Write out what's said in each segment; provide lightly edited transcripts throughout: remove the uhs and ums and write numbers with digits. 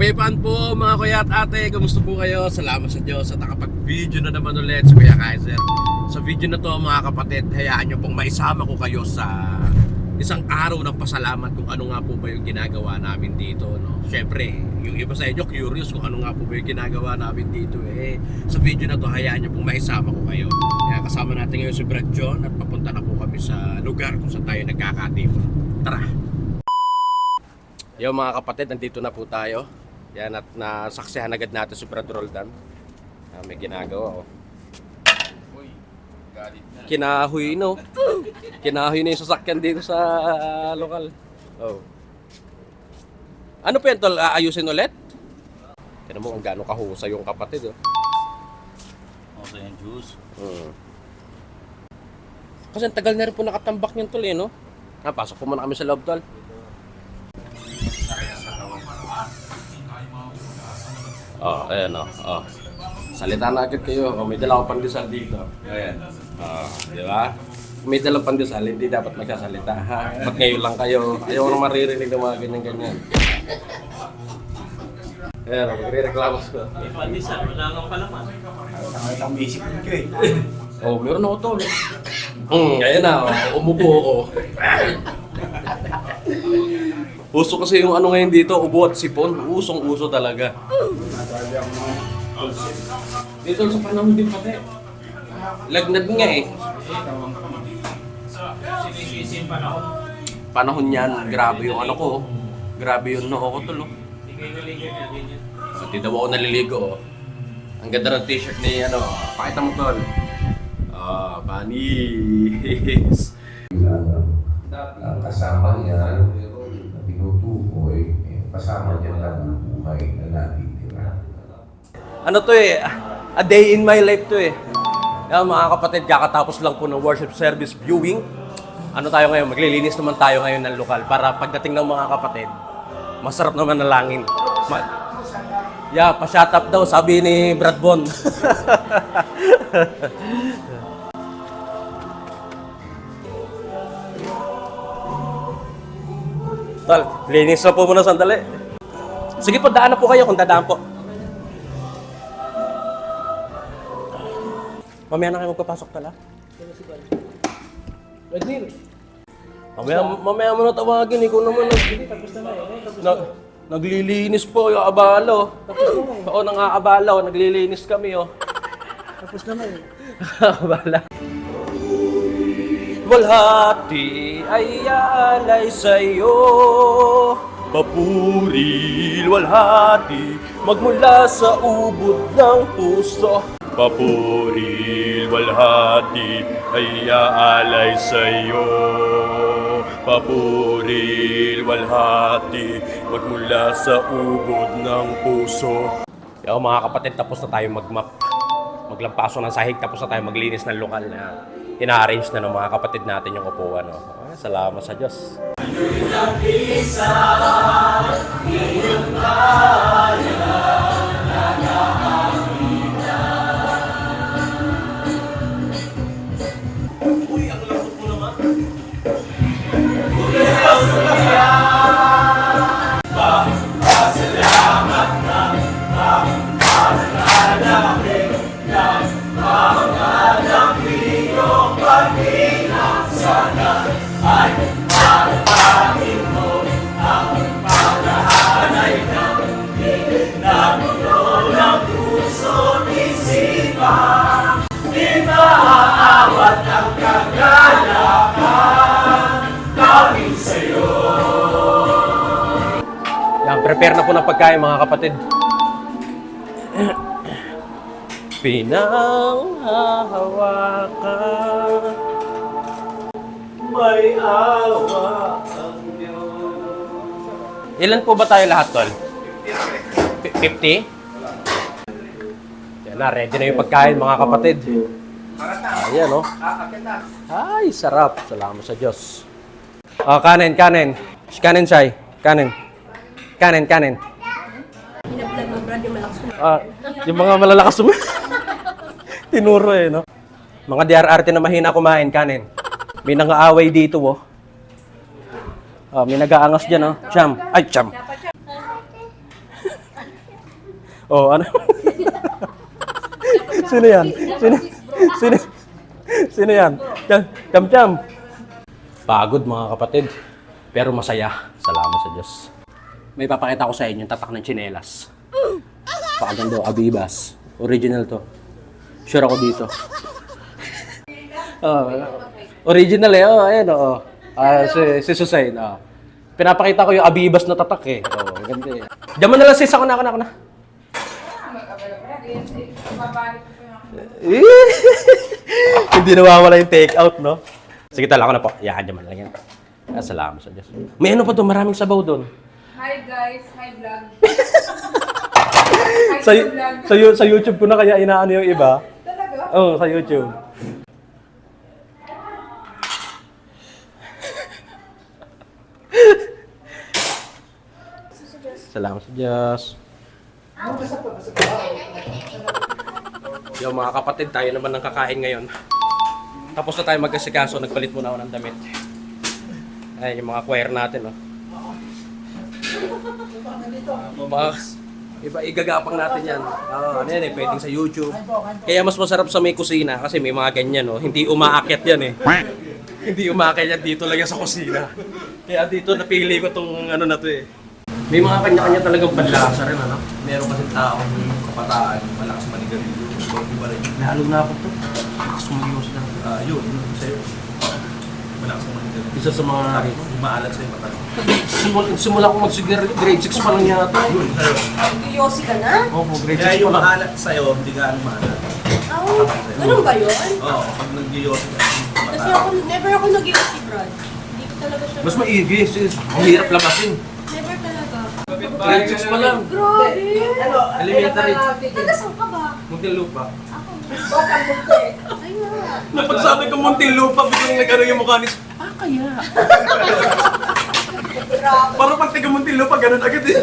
Paypan po mga kuya at ate, kumusta po kayo? Salamat sa Diyos at nakapag-video na naman ulit sa Kuya Kaiser. Sa video na to mga kapatid, hayaan nyo pong maisama ko kayo sa isang araw ng pasalamat kung ano nga po ba yung ginagawa namin dito, no? Siyempre, yung iba sa inyo curious kung ano nga po ba yung ginagawa namin dito sa video na to, hayaan nyo pong maisama ko kayo. Kaya kasama natin ngayon si Brad John at papunta na po kami sa lugar kung saan tayo nagkakatipon. Tara! Yo mga kapatid, nandito na po tayo. Yan, at nasaksihan agad natin si Brad Roldan. May ginagawa, oh. Kinahoy, no? Kinahoy na yung sasakyan dito sa lokal. Oh. Ano po yan, tol? Aayusin ulit? Tignan mo kung gaano kahusay yung kapatid, oh. Okay, yung juice. Kasi ang tagal na rin po nakatambak yung tol, no? Pasok po muna kami sa loob, tol. Oh, ayan, oh. Salita na agad kayo. May dalang pandesal dito. Ayan. Di ba? May dalang pandesal, hindi dapat magsasalita, ha? Ba't ngayon lang kayo? Ayaw na maririnig ng mga ganyan-ganyan. Ayan, magre-reklamo ko. May pandesal, wala kang palaman. Ang itang basic ko eh. Oh, meron ako tol. Ayan na, umupo ako. Uso kasi yung ano ngayon dito, ubo at sipon. Usong-uso talaga. Dito sa panahon din pati. Lagnat nga eh. Sinisisim pa na ako. Panahon yan, grabe yung ano ko. Grabe yung noo ko tol. Hindi kayo naligo na ganyan. Pati daw ako naliligo. Ang ganda ng t-shirt ni ano. Pakita mo tol. Panis. Ang kasama niya na tinutukoy, kasama niya lang buhay na natitira. Ano to a day in my life to Yan mga kapatid, kakatapos lang po ng worship service viewing. Ano tayo ngayon? Maglilinis naman tayo ngayon ng lokal para pagdating ng mga kapatid, masarap naman na langin. Pa-shut up daw, sabi ni Brad Bon. Tol, linis na po muna sandali. Sige po, daan na po kayo kung dadaan po. Mamaya na kayo magpapasok tala. Mamaya mo na tawagin, ikaw naman naglilinis po yung abalo. Oo, nang-aabala, naglilinis kami, oh. Tapos naman eh. Abala. Walhati ay alay sa'yo, papuril walhati magmula sa ubod ng puso. Papuril walhati ay alay sa'yo, papuril walhati magmula sa ubod ng puso. Yo mga kapatid, tapos na tayo maglampaso ng sahig, tapos na tayo maglinis ng lokal na ina-arrange na ng mga kapatid natin yung upuan. Salamat sa Diyos. Prepare na po ng pagkain mga kapatid. Pinanghahawakan, may awa ang Diyos. Ilan po ba tayo lahat, tol? 50? Yan na, ready na yung pagkain mga kapatid. Ayan, oh. Ay, sarap. Salamat sa Diyos. Kanin. Kanin, Shai. Kanin. Kanin. Pinablog mo, Brad, yung malakas mo. Yung mga malalakas mo. Tinuro no? Mga DRRT na mahina kumain, kanin. May nang-aaway dito, oh. May nag-aangas dyan, oh. Cham. Ay, cham. Oh, ano? Sino yan? Sino? Sino yan? Cham-cham. Pagod mga kapatid. Pero masaya. Salamat sa Diyos. May papakita ko sa inyo yung tatak ng tsinelas. Pakaganda, Abibas. Original to. Sure ako dito. Original eh. Oh, ayan oh. Si Susain. Pinapakita ko yung Abibas na tatak eh. Oh, ganda eh. Diyan mo na lang sis. Ako na. Hindi nawawala yung take out, no? Sige, tala ko na po. Yan, dyan man lang yan. Salamat sa Diyos. May ano pa doon? Maraming sabaw doon. Hi guys, hi vlog. Sa YouTube ko na kaya inaano yung iba. Talaga? Oo, sa YouTube. Salamat sa Diyos. Yo mga kapatid, tayo naman ng kakain ngayon. Tapos na tayo mag-asikaso, nagpalit muna ako ng damit. Ay, yung mga choir natin, oh. Mga, iba igagapang natin yan. Ano yan eh, pwedeng sa YouTube. Kaya mas masarap sa may kusina kasi may mga ganyan, oh. Hindi umaakyat yan eh. Hindi umaakyat yan dito lang yan sa kusina. Kaya dito napili ko tong ano na to eh. May mga kanya-kanya talagang panlasa rin, ano? Meron kasi tao, kapataan, malakas manigarilyo. Naalog na ako to. Malakas manigarilyo sila. Yun sa'yo. Malakas manigarilyo. Isa sa mga maalat sa'yo mata. Simula ko mag-cigarette, grade 6 pa lang yata. Yun, sa'yo. Yosi ka na? Opo, grade 6 Kaya pa yung lang. maalat sa'yo, hindi ka ano maalat. Oh, ganun ba yun? Oo, pag nag-yosi ka. Kasi ako, never ako nag-yosi, Brad. Hindi ko talaga siya. Mas maigi, sis. Ang hirap lamasin. Never talaga. Grade 6 pa lang. Grabe! Elementary. Taga saan ka ba? Muntinlupa. Ako. Ay nga. Napagsabi ko Muntinlupa, biglang nag-ano yung mukha ni... kaya? Parang pag taga Muntinlupa, ganun agad eh.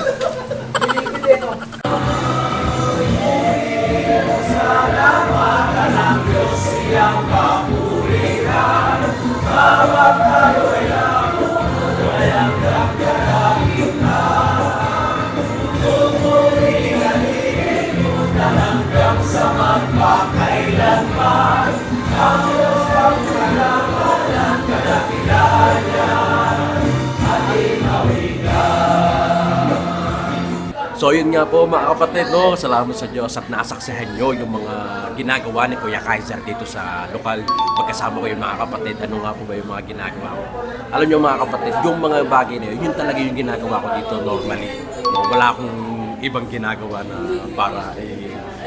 So yun nga po mga kapatid, no? Salamat sa Diyos at nasaksihan nyo yung mga ginagawa ni Kuya Kaiser dito sa lokal. Pagkasama ko yung mga kapatid, ano nga po ba yung mga ginagawa ko? Alam nyo mga kapatid, yung mga bagay na yun talaga yung ginagawa ko dito normally. No? Wala akong ibang ginagawa na para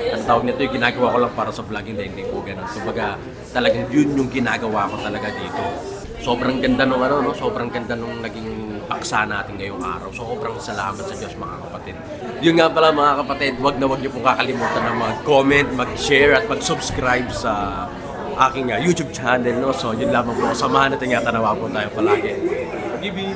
ang tawag nito yung ginagawa ko lang para sa vlogging, hindi po ganun. Kumbaga talagang yun yung ginagawa ko talaga dito. Sobrang ganda nung ano, no? Sobrang ganda nung naging paksa natin ngayong araw. Sobrang salamat sa Diyos mga kapatid. Yun nga pala mga kapatid, wag na niyo pong kakalimutan na mag-comment, mag-share at mag-subscribe sa aking YouTube channel, no? So yun lamang po. Samahan natin yata nawa po tayo palagi. Gibi!